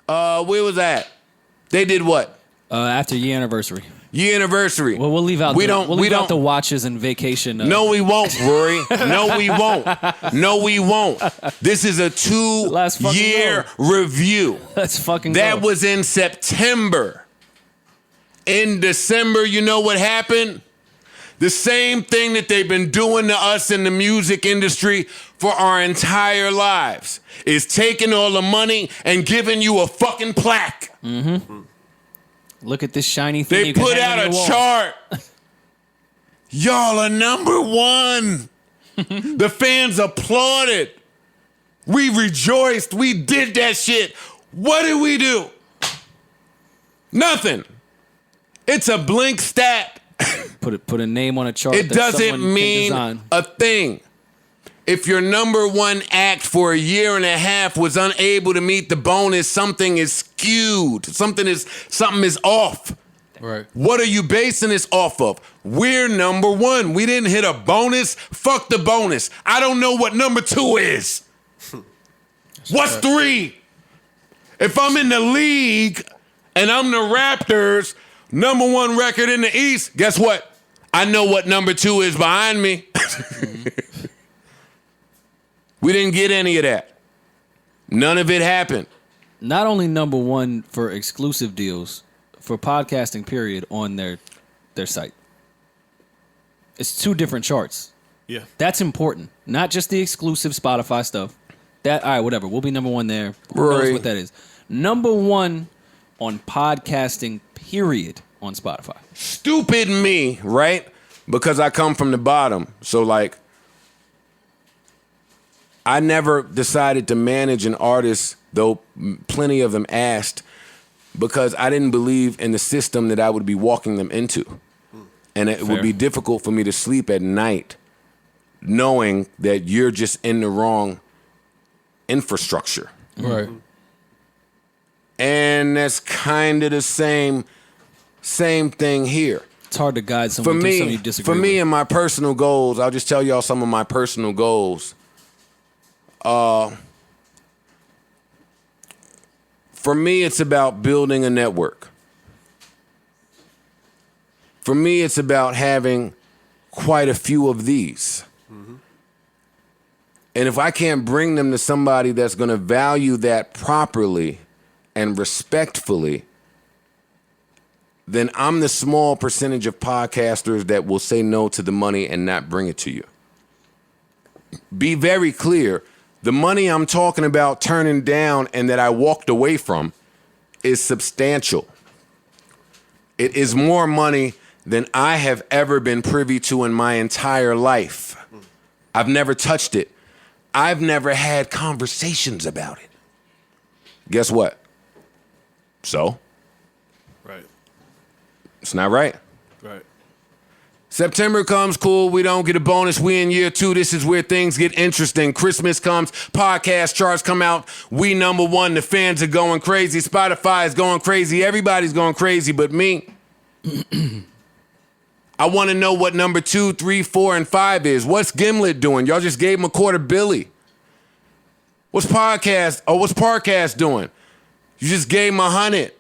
Where was that? They did what? After year anniversary. Year anniversary. Well, we'll leave out. We'll leave out the watches and vacation. No, we won't, Rory. No, we won't. No, we won't. This is a 2-year review. Let's fucking go. That go. was in September. In December, you know what happened? The same thing that they've been doing to us in the music industry for our entire lives is taking all the money and giving you a fucking plaque. Mm-hmm. Look at this shiny thing. They put out a chart. Y'all are number one. The fans applauded. We rejoiced. We did that shit. What did we do? Nothing. It's a blank stat. Put a name on a chart. It doesn't mean a thing. If your number one act for a year and a half was unable to meet the bonus, something is skewed. Something is off. Right. What are you basing this off of? We're number one. We didn't hit a bonus. Fuck the bonus. I don't know what number 2 is. What's 3? If I'm in the league and I'm the Raptors, number 1 record in the East, guess what? I know what number 2 is behind me. We didn't get any of that. None of it happened. Not only number 1 for exclusive deals, for podcasting, period, on their site. It's 2 different charts. Yeah. That's important. Not just the exclusive Spotify stuff. All right, whatever. We'll be number 1 there. Who knows what that is? Number 1 on podcasting, period, on Spotify. Stupid me, right? Because I come from the bottom. So, like, I never decided to manage an artist, though plenty of them asked, because I didn't believe in the system that I would be walking them into. And it would be difficult for me to sleep at night knowing that you're just in the wrong infrastructure. Right. And that's kind of the same thing here. It's hard to guide someone through something you disagree with. For me and my personal goals, I'll just tell y'all some of my personal goals. For me, it's about building a network. For me, it's about having quite a few of these. Mm-hmm. And if I can't bring them to somebody that's going to value that properly and respectfully, then I'm the small percentage of podcasters that will say no to the money and not bring it to you. Be very clear. The money I'm talking about turning down and that I walked away from is substantial. It is more money than I have ever been privy to in my entire life. I've never touched it. I've never had conversations about it. Guess what? So? Right. It's not right. Right. September comes, cool. We don't get a bonus. We in year 2. This is where things get interesting. Christmas comes. Podcast charts come out. We number 1. The fans are going crazy. Spotify is going crazy. Everybody's going crazy but me. I want to know what number 2, 3, 4, and 5 is. What's Gimlet doing? Y'all just gave him a $250. What's Parcast doing? You just gave him 100.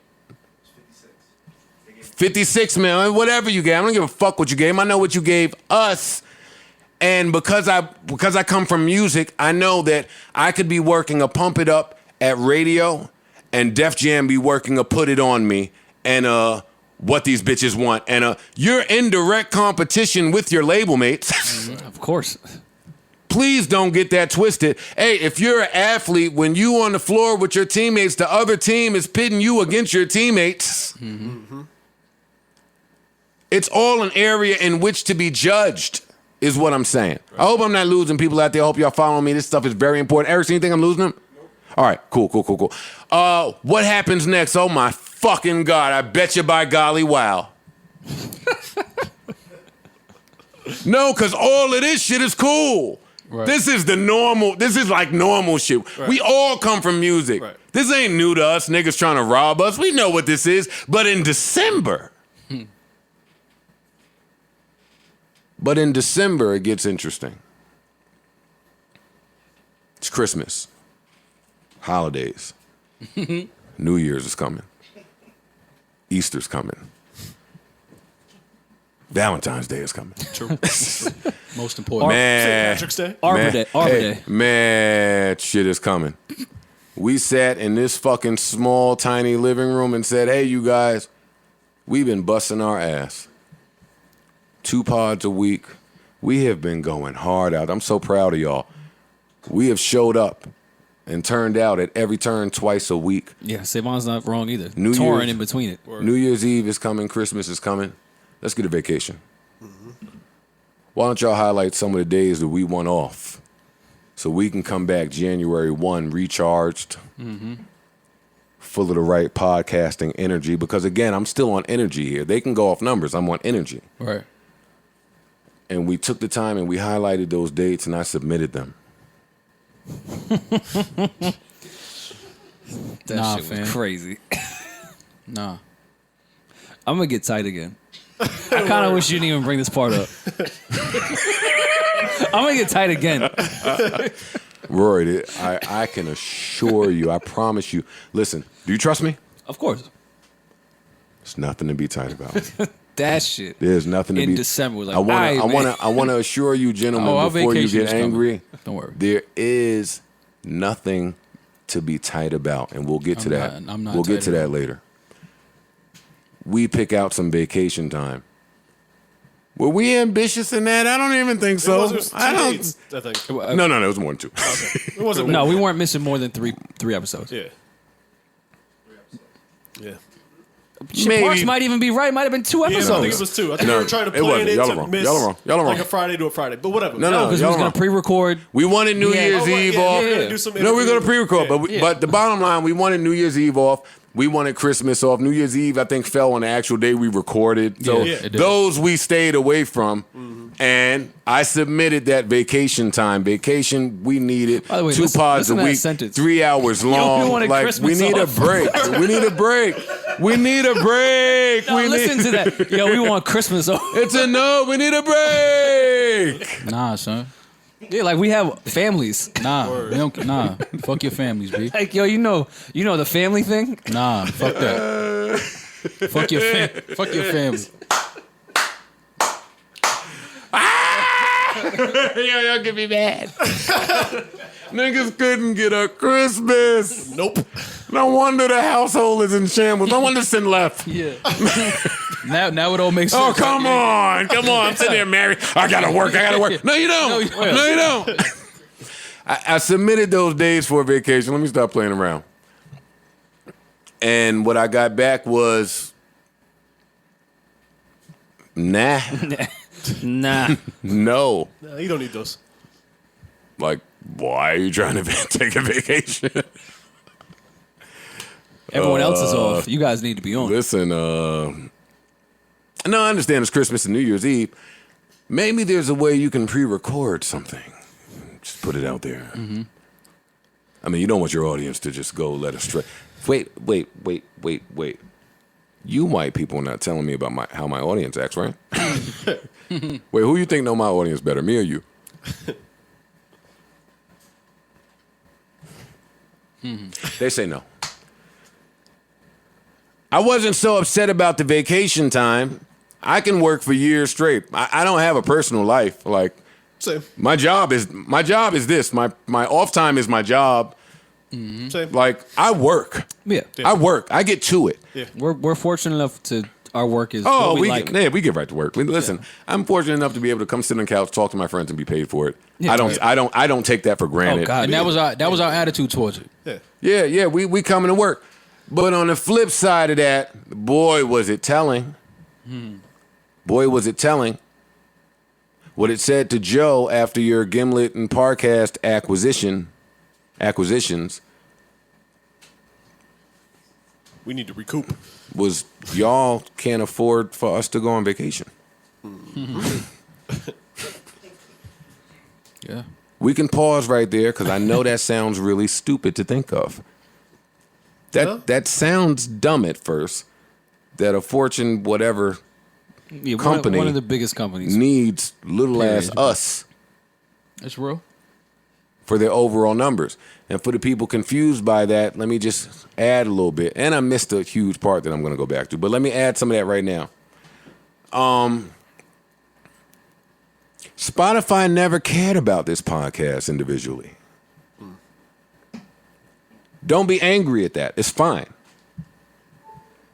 56, man. Whatever you gave. I don't give a fuck what you gave him. I know what you gave us. And because I come from music, I know that I could be working a Pump It Up at radio and Def Jam be working a Put It On Me and What These Bitches Want. And you're in direct competition with your label mates. Of course. Please don't get that twisted. Hey, if you're an athlete, when you on the floor with your teammates, the other team is pitting you against your teammates. Mm-hmm. It's all an area in which to be judged, is what I'm saying. Right. I hope I'm not losing people out there. I hope y'all following me. This stuff is very important. Eric, you think I'm losing them? Nope. All right, cool. What happens next? Oh, my fucking God. I bet you by golly, wow. No, because all of this shit is cool. Right. This is like normal shit. Right. We all come from music. Right. This ain't new to us, niggas trying to rob us. We know what this is. But in December... But in December, it gets interesting. It's Christmas. Holidays. New Year's is coming. Easter's coming. Valentine's Day is coming. True. Most important. Man, St. Patrick's Day. Arbor Day. Arbor Day. Man, shit is coming. We sat in this fucking small, tiny living room and said, hey, you guys, we've been busting our ass. 2 pods a week. We have been going hard out. I'm so proud of y'all. We have showed up and turned out at every turn twice a week. Yeah, Savon's not wrong either. New Touring Year's- in between it. New Year's Eve is coming. Christmas is coming. Let's get a vacation. Why don't y'all highlight some of the days that we want off so we can come back January 1 recharged, full of the right podcasting energy? Because, again, I'm still on energy here. They can go off numbers. I'm on energy. Right. And we took the time and we highlighted those dates and I submitted them. That shit was crazy. Nah. I'm going to get tight again. I kind of wish you didn't even bring this part up. I'm going to get tight again. Rory, I can assure you, I promise you. Listen, do you trust me? Of course. There's nothing to be tight about. That shit. There's nothing to In be. December, like, I want man. to. I want to assure you, gentlemen, our before you vacation get is coming. angry. Don't worry. There is nothing to be tight about, and we'll get to that. I'm not We'll get tight to at that all. later. We pick out some vacation time. Were we ambitious in that? I don't even think so. It was I two don't. dates, I think. No, it was more than 2. It wasn't. No, we weren't missing more than three episodes. Yeah. Yeah. Shit, Parks might even be right. Might have been 2 Yeah, episodes. I think it was 2. I think No, we were trying to it plan wasn't. it Y'all to are wrong. miss Y'all are wrong. Y'all are like wrong. a Friday to a Friday, but whatever. No, because we was y'all going to wrong. pre-record. We wanted New Yeah. Year's Oh, right, Eve yeah, off. we're gonna do some No, we're going to interview. pre-record, Yeah. but the bottom line, we wanted New Year's Eve off. We wanted Christmas off. New Year's Eve, I think, fell on the actual day we recorded. So Yeah, it did. those we stayed away from. And I submitted that vacation time. Vacation, we needed By the way, 2 listen- pods listen a to that week, sentence. 3 hours long. wanted Like, we Christmas need off. a break. We need a break. We need a break. No, we listen need, to that. Yo, we want Christmas. It's a no. We need a break. Nah, son. Yeah, like we have families. Nah. We don't, nah. Fuck your families, B. Like, yo, you know the family thing? Nah. Fuck that. Fuck your family. Yo, y'all can be mad. Niggas couldn't get a Christmas. Nope. No wonder the household is in shambles. No wonder Sin left. Yeah. now it all makes sense. Oh, come on. I'm sitting there married. I gotta work. No, you don't. No, you No, you don't. I submitted those days for a vacation. Let me stop playing around. And what I got back was, nah, Nah. no. No, you don't need those. Like, why are you trying to take a vacation? Everyone else is off. You guys need to be on. Listen, no, I understand it's Christmas and New Year's Eve. Maybe there's a way you can pre-record something. Just put it out there. Mm-hmm. I mean, you don't want your audience to just go let astray. Wait. You white people are not telling me about how my audience acts, right? Wait, who you think know my audience better, me or you? They say no. I wasn't so upset about the vacation time. I can work for years straight. I don't have a personal life. Like, Same. my job is this. My off time is my job. Same. Like, I work. Yeah. I work. I get to it. We're fortunate enough to our work is Oh, what we get, like. we get right to work. Listen, I'm fortunate enough to be able to come sit on the couch, talk to my friends, and be paid for it. Yeah. I don't take that for granted. Oh, God. And that was our attitude towards it. Yeah. Yeah, we coming to work. But on the flip side of that, boy, was it telling. Boy, was it telling. What it said to Joe after your Gimlet and Parcast acquisitions We need to recoup. was y'all can't afford for us to go on vacation. Yeah. We can pause right there because I know that sounds really stupid to think of. That sounds dumb at first. That a Fortune whatever Yeah, company one of the biggest companies. needs little ass Period. us That's real. for their overall numbers. And for the people confused by that, let me just add a little bit. And I missed a huge part that I'm going to go back to, but let me add some of that right now. Spotify never cared about this podcast individually. Don't be angry at that. It's fine.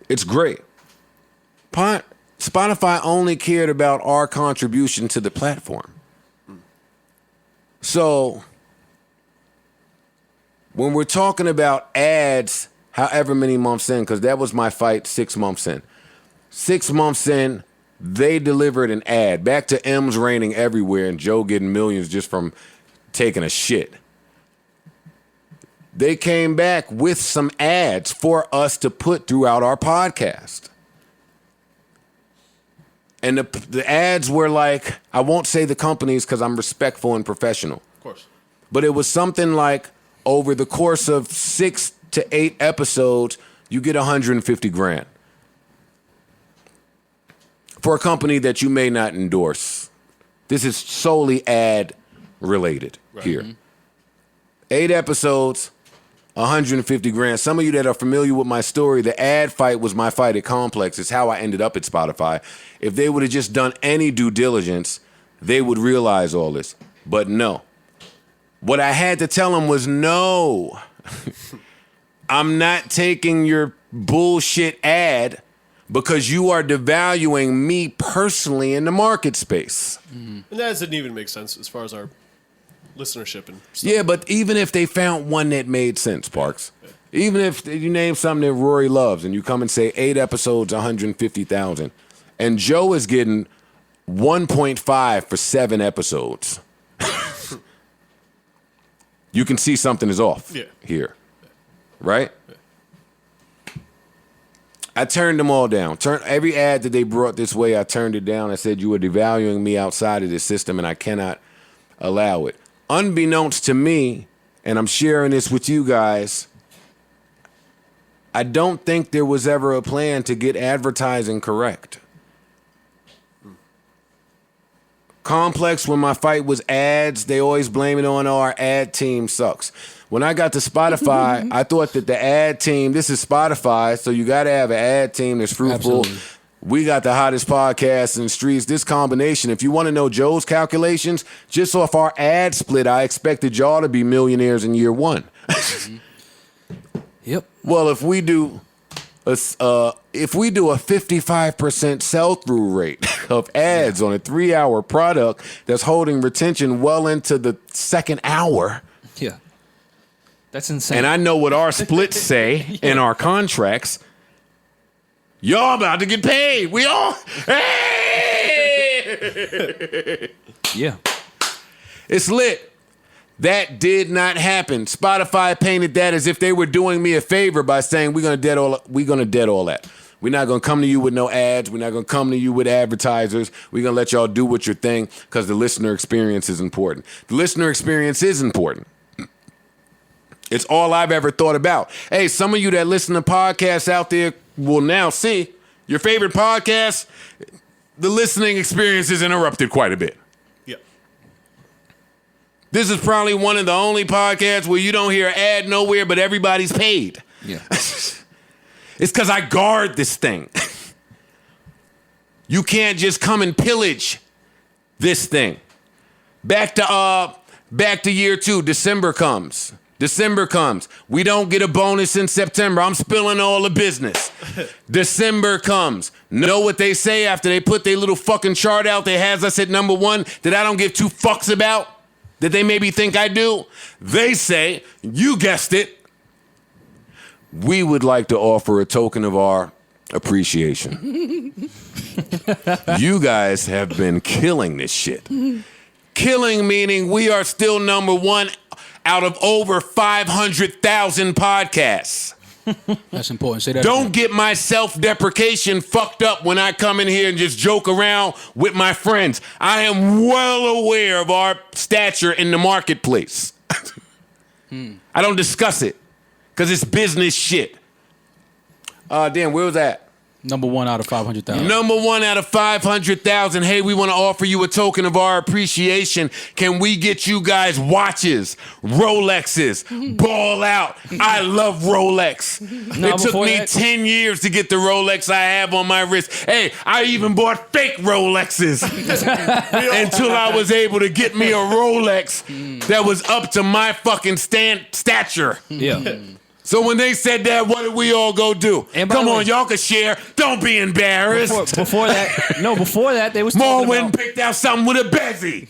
It's great. Spotify only cared about our contribution to the platform. So when we're talking about ads, however many months in, because that was my fight 6 months in. 6 months in, they delivered an ad. Back to M's raining everywhere and Joe getting millions just from taking a shit. They came back with some ads for us to put throughout our podcast. And the ads were like, I won't say the companies because I'm respectful and professional. Of course. But it was something like over the course of 6 to 8 episodes, you get 150 grand. For a company that you may not endorse. This is solely ad related here. Mm-hmm. 8 episodes, 150 grand. Some of you that are familiar with my story, the ad fight was my fight at Complex. It's how I ended up at Spotify. If they would have just done any due diligence, they would realize all this. But no. What I had to tell them was no. I'm not taking your bullshit ad because you are devaluing me personally in the market space. And that doesn't even make sense as far as our listenership and stuff. Yeah, but even if they found one that made sense, Parks, even if you name something that Rory loves and you come and say 8 episodes, 150,000, and Joe is getting 1.5 for 7 episodes, you can see something is off here, right? I turned them all down. Every ad that they brought this way, I turned it down. I said, you are devaluing me outside of this system, and I cannot allow it. Unbeknownst to me, and I'm sharing this with you guys, I don't think there was ever a plan to get advertising correct. Complex, when my fight was ads, they always blame it on our ad team sucks. When I got to Spotify, I thought that the ad team, this is Spotify, so you got to have an ad team that's fruitful. Absolutely. We got the hottest podcast in the streets. This combination, if you want to know Joe's calculations, just off our ad split, I expected y'all to be millionaires in year 1. Yep. Well, if we do a 55% sell-through rate of ads on a 3-hour product that's holding retention well into the second hour. Yeah. That's insane. And I know what our splits say in our contracts. Y'all about to get paid. We all. Hey! Yeah. It's lit. That did not happen. Spotify painted that as if they were doing me a favor by saying we're gonna dead all that. We're not gonna come to you with no ads. We're not gonna come to you with advertisers. We're gonna let y'all do what your thing because the listener experience is important. The listener experience is important. It's all I've ever thought about. Hey, some of you that listen to podcasts out there will now see your favorite podcast, the listening experience is interrupted quite a bit. Yeah. This is probably one of the only podcasts where you don't hear an ad nowhere, but everybody's paid. Yeah. It's because I guard this thing. You can't just come and pillage this thing. Back to year 2, December comes. We don't get a bonus in September. I'm spilling all the business. December comes. Know what they say after they put their little fucking chart out that has us at number 1 that I don't give 2 fucks about? That they maybe think I do? They say, you guessed it, we would like to offer a token of our appreciation. You guys have been killing this shit. Killing meaning we are still number 1 out of over 500,000 podcasts. That's important. Say that Don't again. get my self-deprecation fucked up when I come in here and just joke around with my friends. I am well aware of our stature in the marketplace. I don't discuss it because it's business shit. Damn, where was that? Number 1 out of 500,000. Number 1 out of 500,000. Hey, we want to offer you a token of our appreciation. Can we get you guys watches, Rolexes, ball out? I love Rolex. It took me 10 years to get the Rolex I have on my wrist. Hey, I even bought fake Rolexes until I was able to get me a Rolex that was up to my fucking stature. Yeah. So when they said that, what did we all go do? Come on, y'all can share. Don't be embarrassed. Before that, they was Maul talking went and about... picked out something with a bezzy.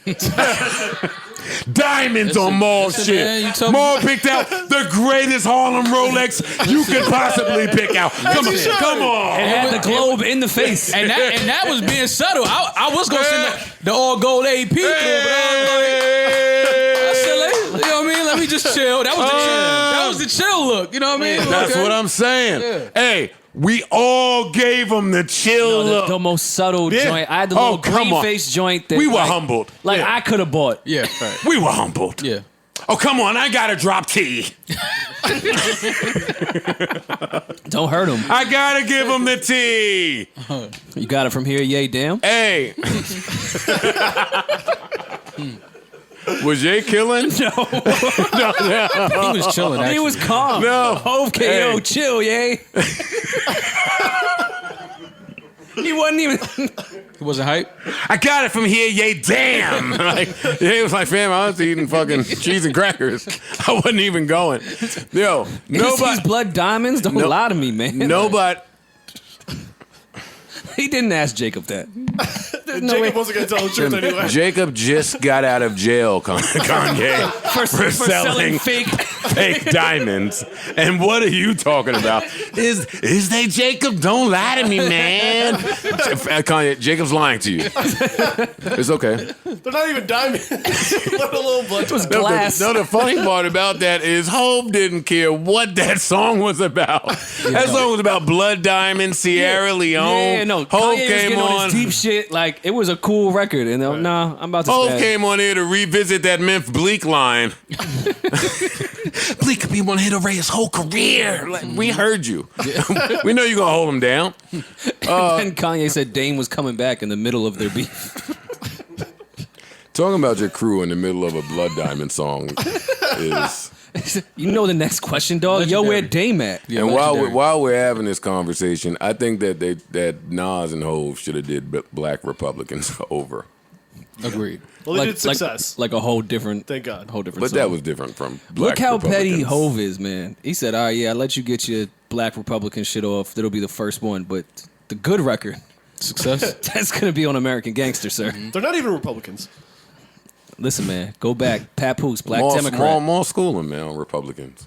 Diamonds on Maul shit. Man, Maul picked out the greatest Harlem Rolex you could possibly pick out. Come on. It had the globe in the face. And that was being subtle. I was going to send the all gold AP through, but I said, you know what I mean? Let me just chill. That was the chill look. You know what I mean? That's what I'm saying. Yeah. Hey, we all gave him the chill look. The most subtle joint. I had the little green face joint. That, we were humbled. Like I could have bought. Yeah, right. We were humbled. Yeah. Oh, come on. I got to drop T. Don't hurt him. I got to give him the T. You got it from here, yay, damn. Hey. Was Jay killing? No. He was chilling, actually. He was calm. No. Hove KO, Hey. chill, yay. He wasn't even... He wasn't hype? I got it from here, yay, damn. He was like, fam, I was eating fucking cheese and crackers. I wasn't even going. Yo, nobody... These blood diamonds? Don't lie to me, man. Nobody... He didn't ask Jacob that. Jacob wasn't going to tell the truth anyway. Jacob just got out of jail, Kanye, for selling fake diamonds. And what are you talking about? Is they Jacob? Don't lie to me, man. Kanye, Jacob's lying to you. It's okay. They're not even diamonds. What a little blood. It was glass. No, the funny part about that is Hope didn't care what that song was about. That song was about blood diamonds, Sierra Leone. Yeah, no. Hope Kanye came was on. on his deep shit. Like, it was a cool record. And nah, I'm about to Hope spaz. came on here to revisit that Memphis Bleak line. Bleak could be one hit away his whole career. Like, we heard you. We know you're going to hold him down. And Kanye said Dame was coming back in the middle of their beef. Talking about your crew in the middle of a Blood Diamond song is... You know the next question, dog. Legendary. Yo, where Dame at? Yeah, and legendary. while we're having this conversation, I think that Nas and Hov should have did Black Republicans over. Agreed. Well, they did success. Like a whole different... Thank God. Whole different But song. that was different from Black Look how petty Republicans. Hov is, man. He said, all right, yeah, I'll let you get your Black Republican shit off. That'll be the first one. But the good record, Success. that's going to be on American Gangster, sir. They're not even Republicans. Listen, man, go back. Papoose, Black Democrat. More schooling, man, on Republicans.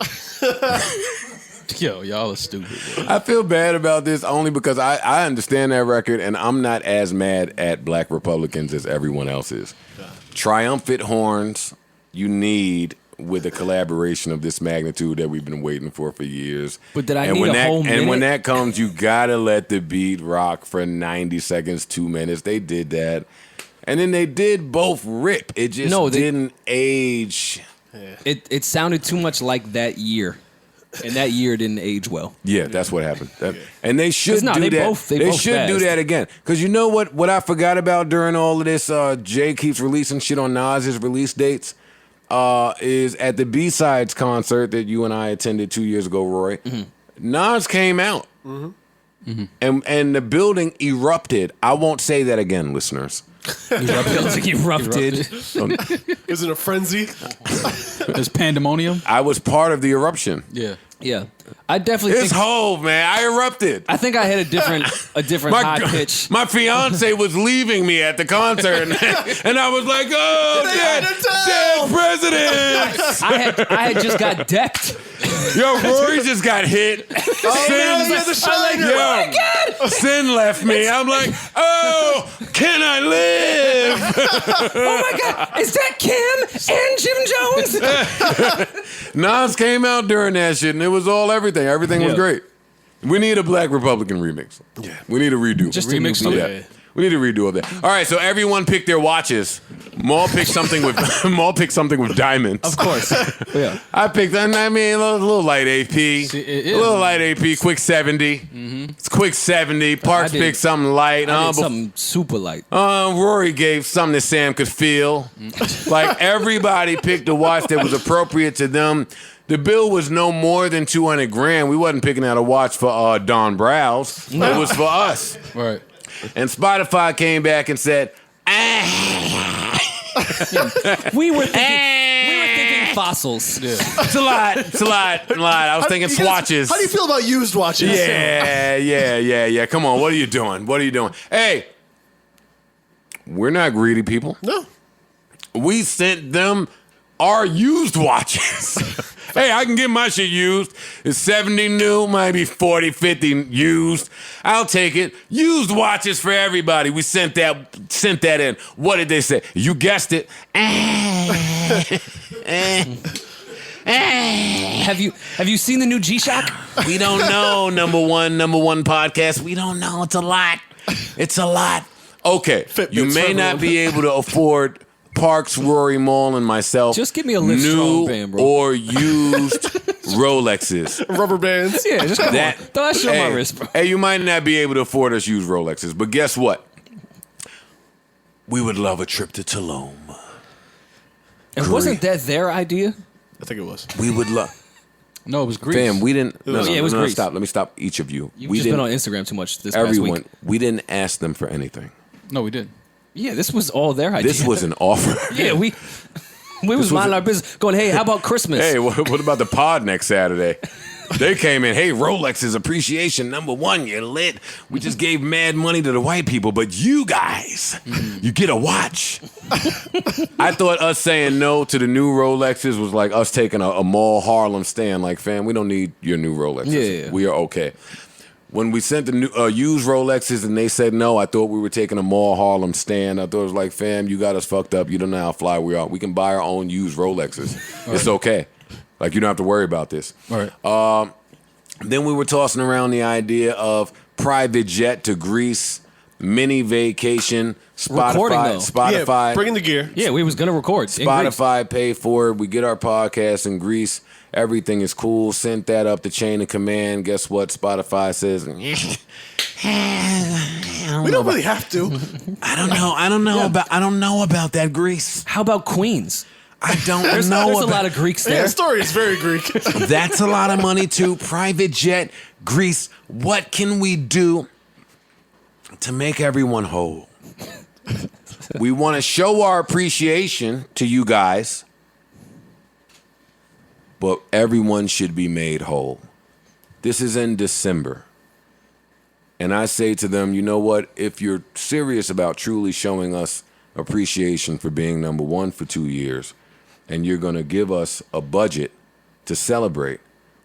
Yo, y'all are stupid, bro. I feel bad about this only because I understand that record, and I'm not as mad at Black Republicans as everyone else is. Triumphant horns you need with a collaboration of this magnitude that we've been waiting for years. But did I and need when a that, whole minute? And when that comes, you gotta let the beat rock for 90 seconds, 2 minutes. They did that. And then they did both rip. It just didn't age. It sounded too much like that year. And that year didn't age well. Yeah, that's what happened. And they should do they that. both- they They both should do fast. that again. Because you know what I forgot about during all of this, Jay keeps releasing shit on Nas's release dates, is at the B-Sides concert that you and I attended 2 years ago, Roy. Mm-hmm. Nas came out. Mm-hmm. And the building erupted. I won't say that again, listeners. Erupted. Is it a frenzy? There's pandemonium. I was part of the eruption. Yeah. Yeah. I definitely It's think... Hov, man. I erupted. I think I had a different high pitch. My fiance was leaving me at the concert, and I was like, "Oh, dead president!" I had just got decked. Yo, Rory just got hit. Sin left me. I'm like, "Oh, can I live?" Oh my God. Is that Kim and Jim Jones? Nas came out during that shit, and it was all everything. Everything was Yeah. great. We need a Black Republican remix. Yeah, we need a redo. Just Remix a new to beat. it. We need to redo all that. All right, so everyone picked their watches. Maul picked something with diamonds. Of course. Yeah. I picked, a little light AP. it A little light AP, quick 70. Mm-hmm. It's quick 70. Parks picked something light. I did something super light. Rory gave something that Sam could feel. Like, everybody picked a watch that was appropriate to them. The bill was no more than $200,000. We wasn't picking out a watch for Don Browse. It was for us. Right. And Spotify came back and said, We were thinking fossils. Yeah. It's a lot. I was thinking swatches. How do you feel about used watches? Yeah. Come on, what are you doing? Hey, we're not greedy people. No. We sent them our used watches. Hey, I can get my shit used. It's 70 new, might be 40, 50 used. I'll take it. Used watches for everybody. We sent that in. What did they say? You guessed it. Have you seen the new G-Shock? We don't know, number one podcast. We don't know. It's a lot. Okay, you may not be able to afford Parks, Rory, Maul, and myself. Just give me a Live Strong band, bro. Or used Rolexes. Rubber bands. Yeah, just come on. Throw that shit on my wrist, bro. Hey, you might not be able to afford us used Rolexes, but guess what? We would love a trip to Tulum. And wasn't that their idea? I think it was. We would love. No, it was Greece. Fam, we didn't. it was Greece. Stop. Let me stop each of you. You've just been on Instagram too much this past week. We didn't ask them for anything. No, we didn't. Yeah, this was all their idea. This was an offer. Yeah, we was minding our business, going, hey, how about Christmas? Hey, what about the pod next Saturday? They came in, hey, Rolex's appreciation, number one, you're lit. We just gave mad money to the white people, but you guys, you get a watch. I thought us saying no to the new Rolexes was like us taking a Mall Harlem stand. Like, fam, we don't need your new Rolexes. Yeah. We are okay. When we sent the new, used Rolexes and they said no, I thought we were taking a Mall Harlem stand. I thought it was like, fam, you got us fucked up. You don't know how fly we are. We can buy our own used Rolexes. It's okay. Like, you don't have to worry about this. All right. Then we were tossing around the idea of private jet to Greece, mini vacation, Recording, though. Spotify. Yeah, bring in the gear. Yeah, we was going to record. in Greece. Spotify pay for it. We get our podcast in Greece. Everything is cool. Sent that up the chain of command. Guess what? Spotify says, We don't really have to. I don't know about that Greece. How about Queens? I don't know. There's a lot of Greeks Yeah, there. the story is very Greek. That's a lot of money too. Private jet, Greece. What can we do to make everyone whole? We want to show our appreciation to you guys, but everyone should be made whole. This is in December. And I say to them, you know what? If you're serious about truly showing us appreciation for being number one for 2 years, and you're going to give us a budget to celebrate,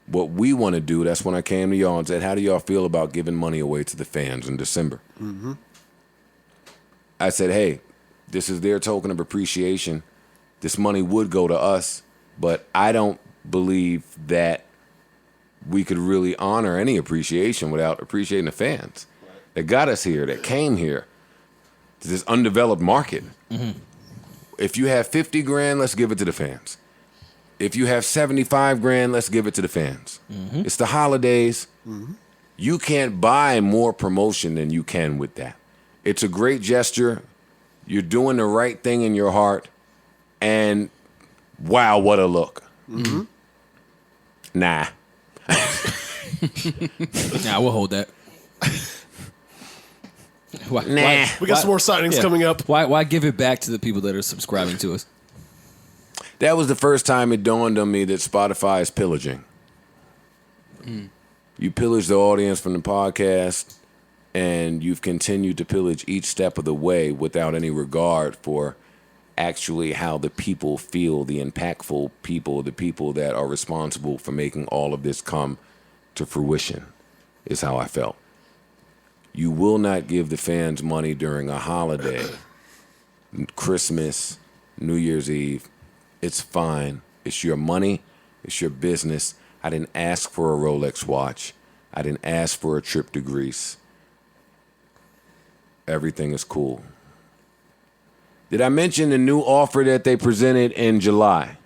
what we want to do, that's when I came to y'all and said, how do y'all feel about giving money away to the fans in December? Mm-hmm. I said, hey, this is their token of appreciation. This money would go to us, but I don't believe that we could really honor any appreciation without appreciating the fans that got us here, that came here to this undeveloped market. Mm-hmm. If you have 50 grand, let's give it to the fans. If you have 75 grand, let's give it to the fans. Mm-hmm. It's the holidays. Mm-hmm. You can't buy more promotion than you can with that. It's a great gesture. You're doing the right thing in your heart. And wow, what a look. Mm-hmm. Nah. Nah, we'll hold that. We got some more signings coming up. Why give it back to the people that are subscribing to us? That was the first time it dawned on me that Spotify is pillaging. You pillage the audience from the podcast, and you've continued to pillage each step of the way without any regard for actually how the people feel, the impactful people, the people that are responsible for making all of this come to fruition, is how I felt. You will not give the fans money during a holiday, Christmas, New Year's Eve. It's fine. It's your money. It's your business. I didn't ask for a Rolex watch. I didn't ask for a trip to Greece. everything is cool. Did I mention the new offer that they presented in July?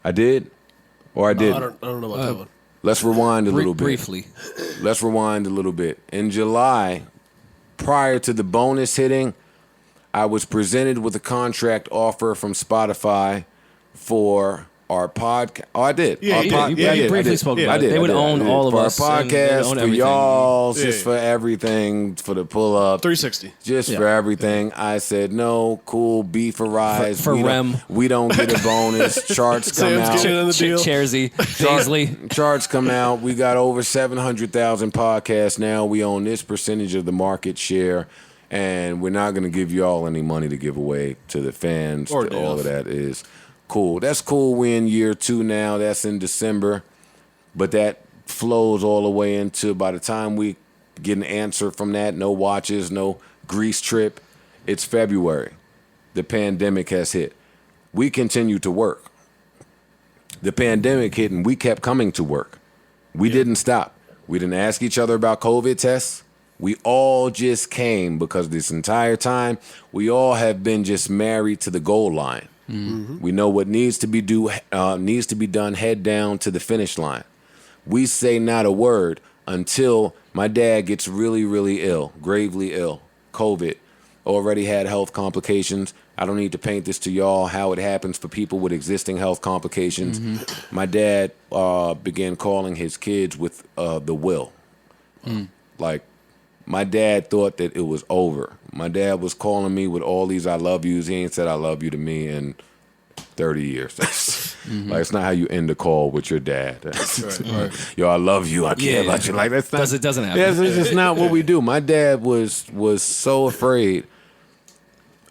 I did? Or I didn't? I don't know about that one. Let's rewind a little bit. Briefly. Let's rewind a little bit. In July, prior to the bonus hitting, I was presented with a contract offer from Spotify for our podcast. Oh, I did. Yeah, Our you pod- did. You I did. briefly I did. spoke I about it. did. They I would did. own I did. all of for us our and they would podcast, own for everything. y'all, Yeah, just yeah. for everything, for the pull up. 360. Just Yeah. for everything. I said, no, cool, B for rise. For we Rem. we don't get a bonus. Charts come Sam's out. getting on the deal. Cheersy, Paisley. Charts come out. We got over 700,000 podcasts now. We own this percentage of the market share, and we're not going to give y'all any money to give away to the fans. Or All deals. of that is cool. That's cool. We're in year 2 now. That's in December, but that flows all the way into, by the time we get an answer from that, no watches, no Greece trip, it's February. The pandemic has hit. We continue to work. The pandemic hit and we kept coming to work. We didn't stop. We didn't ask each other about COVID tests. We all just came because this entire time we all have been just married to the goal line. We know what needs to be done head down to the finish line. We say not a word until my dad gets really, really ill, gravely ill, COVID, already had health complications. I don't need to paint this to y'all how it happens for people with existing health complications. My dad began calling his kids with the will. Like, my dad thought that it was over. My dad was calling me with all these I love yous. He ain't said I love you to me in 30 years. Like, it's not how you end a call with your dad. Right. Yo, I love you. I care Yeah. about you. Like, that's not. It doesn't happen. Yeah, it's just not what we do. My dad was so afraid.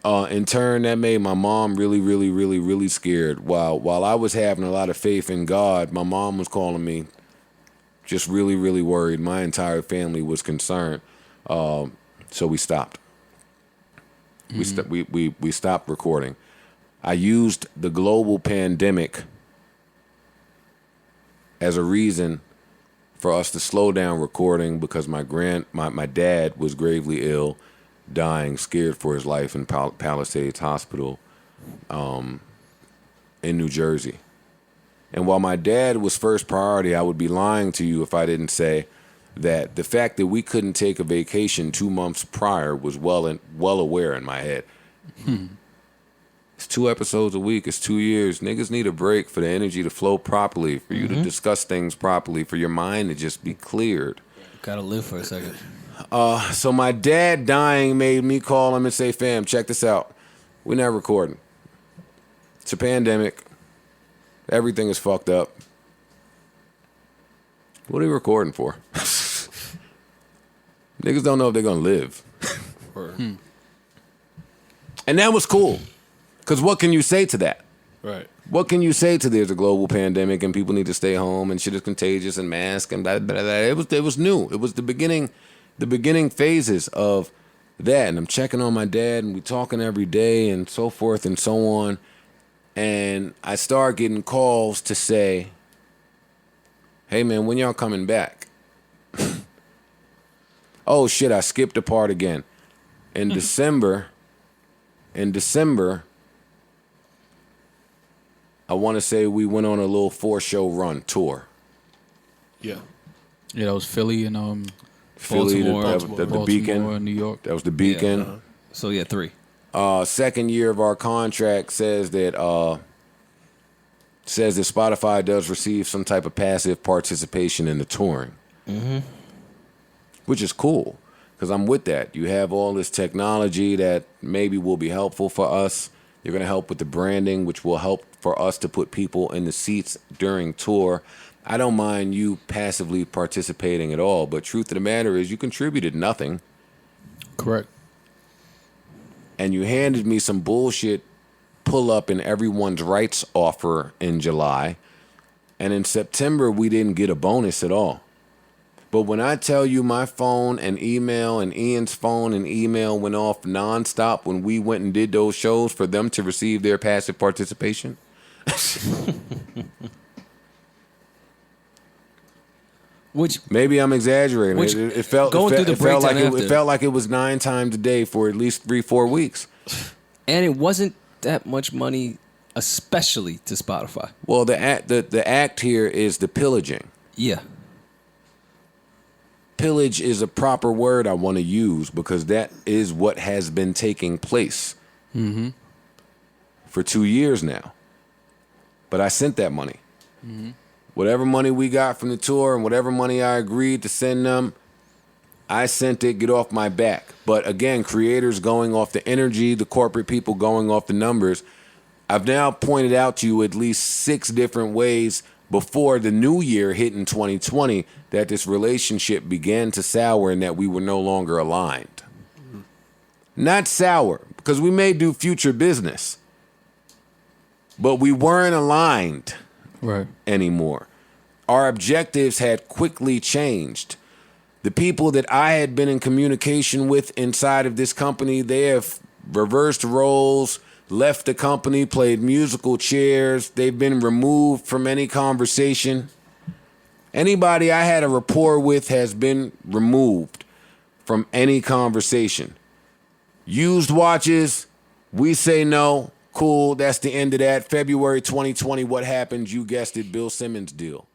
In turn, that made my mom really, really, really, really scared. While I was having a lot of faith in God, my mom was calling me just really, really worried. My entire family was concerned. So we stopped. We stopped recording. I used the global pandemic as a reason for us to slow down recording because my dad was gravely ill, dying, scared for his life in Palisades Hospital in New Jersey. And while my dad was first priority, I would be lying to you if I didn't say that the fact that we couldn't take a vacation 2 months prior was well aware in my head. It's 2 episodes a week. It's 2 years. Niggas need a break for the energy to flow properly, for you to discuss things properly, for your mind to just be cleared. Gotta live for a second. So my dad dying made me call him and say, fam, check this out. We're not recording. It's a pandemic. Everything is fucked up. What are you recording for? Niggas don't know if they're going to live. And that was cool. Because what can you say to that? Right. What can you say to there's a global pandemic and people need to stay home and shit is contagious and mask and blah, blah, blah. It was new. It was the beginning phases of that. And I'm checking on my dad and we talking every day and so forth and so on. And I start getting calls to say, hey man, when y'all coming back? Oh shit, I skipped a part again. In December, I want to say we went on a little 4-show run tour. Yeah. Yeah, that was Philly and Philly, Baltimore, the Beacon. and New York. That was the Beacon. Yeah. So yeah, 3. Second year of our contract says that Spotify does receive some type of passive participation in the touring, which is cool because I'm with that. You have all this technology that maybe will be helpful for us. You're going to help with the branding, which will help for us to put people in the seats during tour. I don't mind you passively participating at all, but truth of the matter is you contributed nothing. Correct. And you handed me some bullshit pull up in everyone's rights offer in July. And in September, we didn't get a bonus at all. But when I tell you my phone and email and Ian's phone and email went off nonstop when we went and did those shows for them to receive their passive participation. Which Maybe I'm exaggerating. Which, It felt going through the it felt like breakdown it felt like it was 9 times a day for at least 3-4 weeks. and it wasn't that much money, especially to Spotify. Well, the act here is the pillaging. Yeah. Pillage is a proper word I want to use because that is what has been taking place for 2 years now. But I sent that money. Whatever money we got from the tour and whatever money I agreed to send them, I sent it, get off my back. But again, creators going off the energy, the corporate people going off the numbers. I've now pointed out to you at least 6 different ways before the new year hit in 2020 that this relationship began to sour and that we were no longer aligned. Not sour, because we may do future business, but we weren't aligned anymore. Our objectives had quickly changed. The people that I had been in communication with inside of this company, they have reversed roles, left the company, played musical chairs. They've been removed from any conversation. Anybody I had a rapport with has been removed from any conversation. Used watches, we say no. Cool, that's the end of that. February 2020, what happened? You guessed it, Bill Simmons deal.